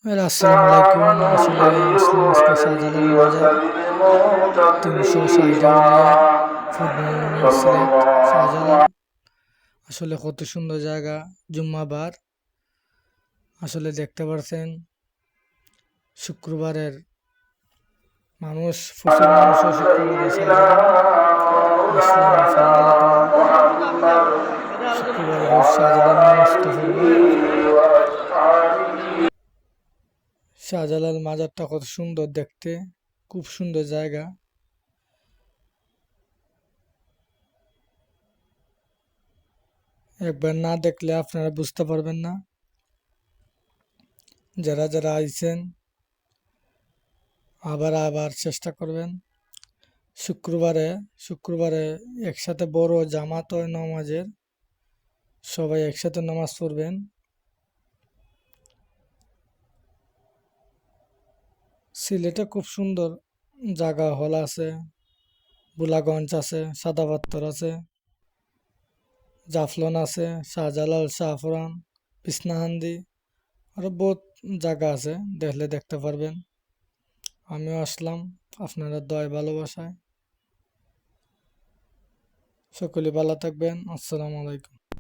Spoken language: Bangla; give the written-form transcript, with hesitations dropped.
আসসালামু আলাইকুম। আসলে আসলাম আজকে শাহজালাল মাজার 360 আউলিয়া ফুটবল সিলেট শাহজালাল। আসলে কত সুন্দর জায়গা। জুম্মাবার আসলে দেখতে পারছেন শুক্রবারের মানুষ, প্রচুর মানুষও শুক্রবারে শাহজালাল আসলাম আপনাদের এখানে শুক্রবারে রোজ শাহজালাল নামাজটা পড়বো। শাহজালাল মাজারটা কত সুন্দর দেখতে, খুব সুন্দর জায়গা। একবার না দেখলে আপনারা বুঝতে পারবেন না। যারা যারা আইছেন আবার আবার চেষ্টা করবেন। শুক্রবারে শুক্রবারে একসাথে বড় জামাত হয় নামাজের, সবাই একসাথে নামাজ পড়বেন। সিলেটে খুব সুন্দর জায়গা হল আছে, বুলাগঞ্জ আছে, সাদা পাথর আছে, জাফলন আছে, শাহজালাল, শাহপুরান, বিছনাহান্দি, আরো বহুত জায়গা আছে, দেখলে দেখতে পারবেন। আমিও আসলাম আপনারা দয় ভালোবাসায়। সকলে ভালো থাকবেন। আসসালামু আলাইকুম।